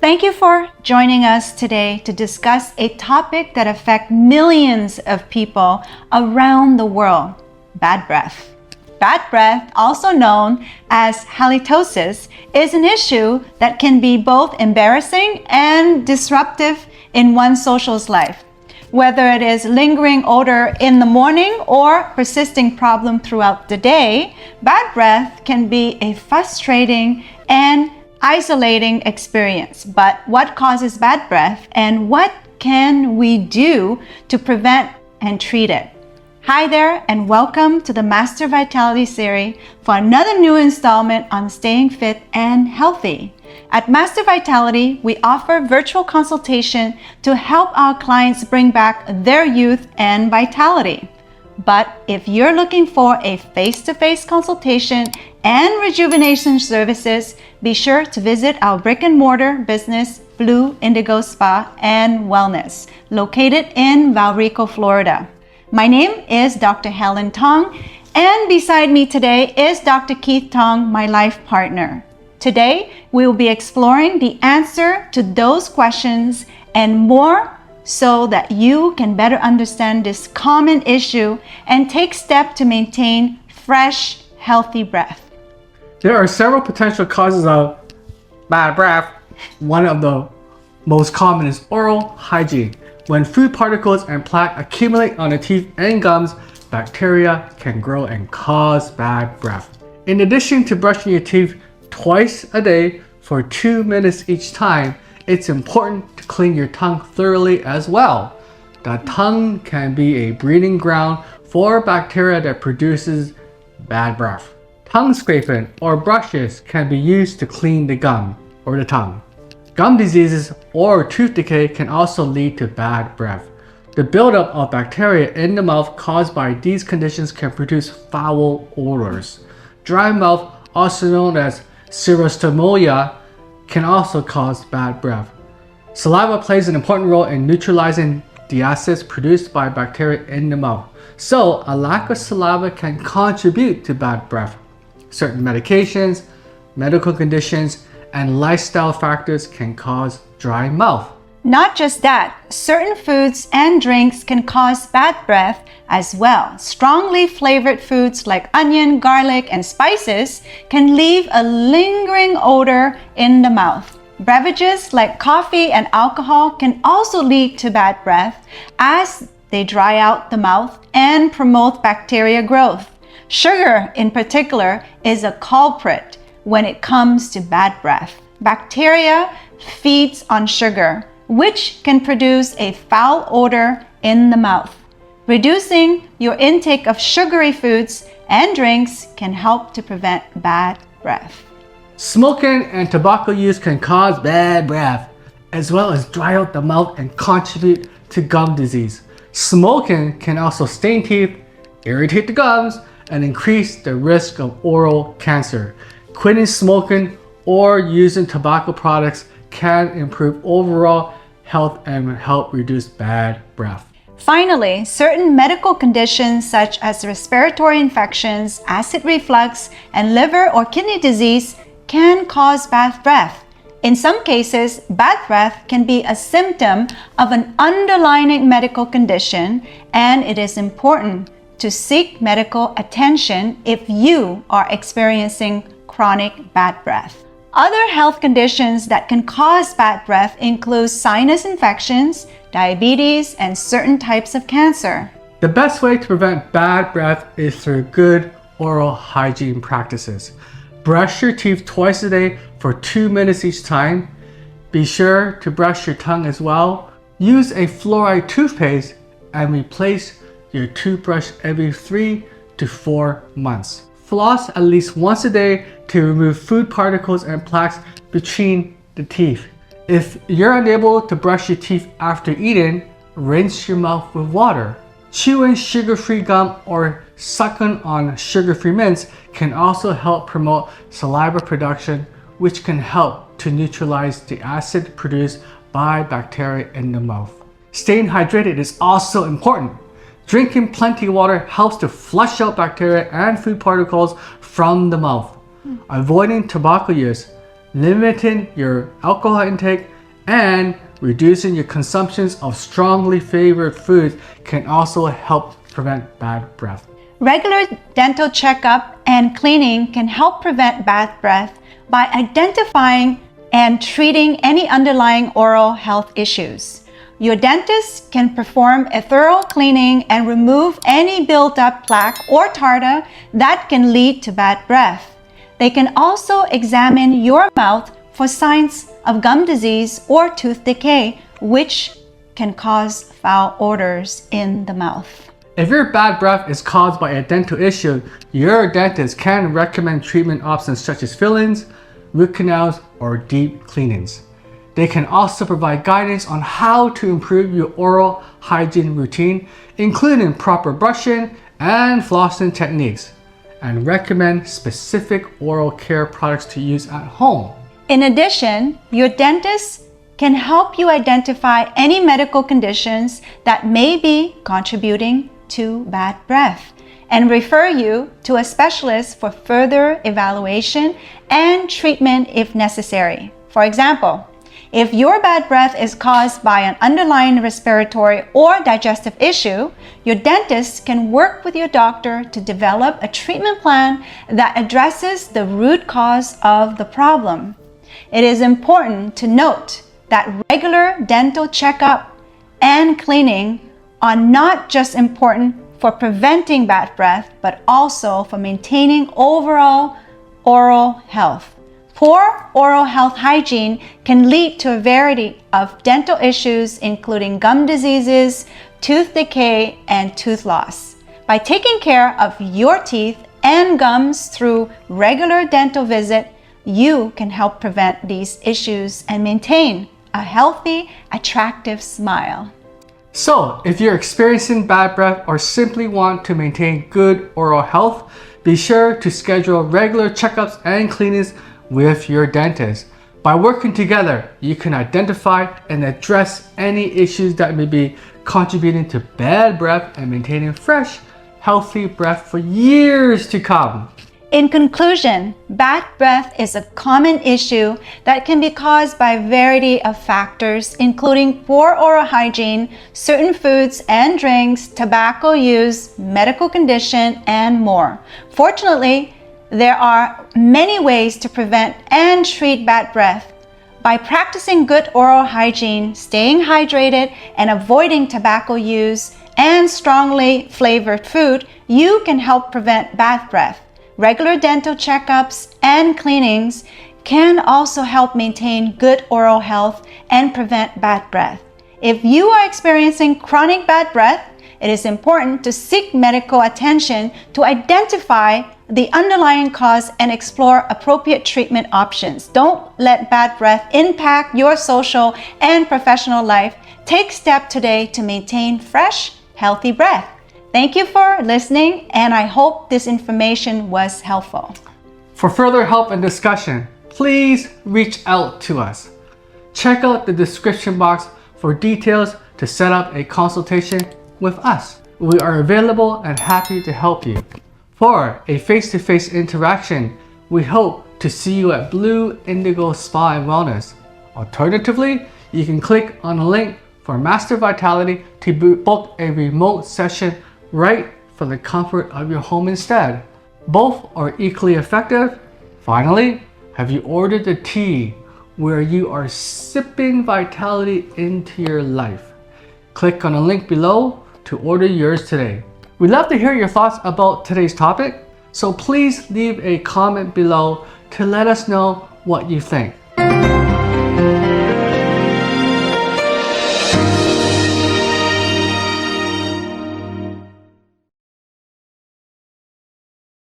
Thank you for joining us today to discuss a topic that affects millions of people around the world, bad breath. Bad breath, also known as halitosis, is an issue that can be both embarrassing and disruptive in one's social life. Whether it is lingering odor in the morning or persisting problem throughout the day, bad breath can be a frustrating and isolating experience. But what causes bad breath and what can we do to prevent and treat it? Hi there, and welcome to the Master Vitality series for another new installment on staying fit and healthy. At Master Vitality, we offer virtual consultation to help our clients bring back their youth and vitality. But if you're looking for a face-to-face consultation and rejuvenation services, be sure to visit our brick-and-mortar business, Blue Indigo Spa and Wellness, located in Valrico, Florida. My name is Dr. Helen Tong, and beside me today is Dr. Keith Tong, my life partner. Today, we will be exploring the answer to those questions and more so that you can better understand this common issue and take steps to maintain fresh, healthy breath. There are several potential causes of bad breath. One of the most common is oral hygiene. When food particles and plaque accumulate on the teeth and gums, bacteria can grow and cause bad breath. In addition to brushing your teeth twice a day for 2 minutes each time, it's important to clean your tongue thoroughly as well. The tongue can be a breeding ground for bacteria that produces bad breath. Tongue scraping or brushes can be used to clean the gum or the tongue. Gum diseases or tooth decay can also lead to bad breath. The buildup of bacteria in the mouth caused by these conditions can produce foul odors. Dry mouth, also known as xerostomolia, can also cause bad breath. Saliva plays an important role in neutralizing the acids produced by bacteria in the mouth, so a lack of saliva can contribute to bad breath. Certain medications, medical conditions, and lifestyle factors can cause dry mouth. Not just that, certain foods and drinks can cause bad breath as well. Strongly flavored foods like onion, garlic, and spices can leave a lingering odor in the mouth. Beverages like coffee and alcohol can also lead to bad breath as they dry out the mouth and promote bacteria growth. Sugar, in particular, is a culprit when it comes to bad breath. Bacteria feeds on sugar, which can produce a foul odor in the mouth. Reducing your intake of sugary foods and drinks can help to prevent bad breath. Smoking and tobacco use can cause bad breath, as well as dry out the mouth and contribute to gum disease. Smoking can also stain teeth, irritate the gums, and increase the risk of oral cancer. Quitting smoking or using tobacco products can improve overall health and help reduce bad breath. Finally, certain medical conditions such as respiratory infections, acid reflux, and liver or kidney disease can cause bad breath. In some cases, bad breath can be a symptom of an underlying medical condition, and it is important to seek medical attention if you are experiencing chronic bad breath. Other health conditions that can cause bad breath include sinus infections, diabetes, and certain types of cancer. The best way to prevent bad breath is through good oral hygiene practices. Brush your teeth twice a day for 2 minutes each time. Be sure to brush your tongue as well. Use a fluoride toothpaste and replace your toothbrush every 3 to 4 months. Floss at least once a day to remove food particles and plaques between the teeth. If you're unable to brush your teeth after eating, rinse your mouth with water. Chewing sugar-free gum or sucking on sugar-free mints can also help promote saliva production, which can help to neutralize the acid produced by bacteria in the mouth. Staying hydrated is also important. Drinking plenty of water helps to flush out bacteria and food particles from the mouth. Avoiding tobacco use. limiting your alcohol intake, and reducing your consumptions of strongly flavored foods can also help prevent bad breath. Regular dental checkup and cleaning can help prevent bad breath by identifying and treating any underlying oral health issues. Your dentist can perform a thorough cleaning and remove any built-up plaque or tartar that can lead to bad breath. They can also examine your mouth for signs of gum disease or tooth decay, which can cause foul odors in the mouth. If your bad breath is caused by a dental issue, your dentist can recommend treatment options such as fillings, root canals, or deep cleanings. They can also provide guidance on how to improve your oral hygiene routine, including proper brushing and flossing techniques, and recommend specific oral care products to use at home. In addition, your dentist can help you identify any medical conditions that may be contributing to bad breath and refer you to a specialist for further evaluation and treatment if necessary. For example, if your bad breath is caused by an underlying respiratory or digestive issue, your dentist can work with your doctor to develop a treatment plan that addresses the root cause of the problem. It is important to note that regular dental checkup and cleaning are not just important for preventing bad breath, but also for maintaining overall oral health. Poor oral health hygiene can lead to a variety of dental issues, including gum diseases, tooth decay, and tooth loss. By taking care of your teeth and gums through regular dental visit, you can help prevent these issues and maintain a healthy, attractive smile. So, if you're experiencing bad breath or simply want to maintain good oral health, be sure to schedule regular checkups and cleanings with your dentist. By working together, you can identify and address any issues that may be contributing to bad breath and maintaining fresh, healthy breath for years to come. In conclusion, bad breath is a common issue that can be caused by a variety of factors, including poor oral hygiene, certain foods and drinks, tobacco use, medical condition, and more. Fortunately, there are many ways to prevent and treat bad breath. By practicing good oral hygiene, staying hydrated, and avoiding tobacco use and strongly flavored food, you can help prevent bad breath. Regular dental checkups and cleanings can also help maintain good oral health and prevent bad breath. If you are experiencing chronic bad breath, it is important to seek medical attention to identify the underlying cause and explore appropriate treatment options. Don't let bad breath impact your social and professional life. Take steps today to maintain fresh, healthy breath. Thank you for listening, and I hope this information was helpful. For further help and discussion, please reach out to us. Check out the description box for details to set up a consultation with us. We are available and happy to help you. For a face-to-face interaction, we hope to see you at Blue Indigo Spa and Wellness. Alternatively, you can click on the link for Master Vitality to book a remote session right from the comfort of your home instead. Both are equally effective. Finally, have you ordered the tea where you are sipping vitality into your life? Click on the link below to order yours today. We'd love to hear your thoughts about today's topic, so please leave a comment below to let us know what you think.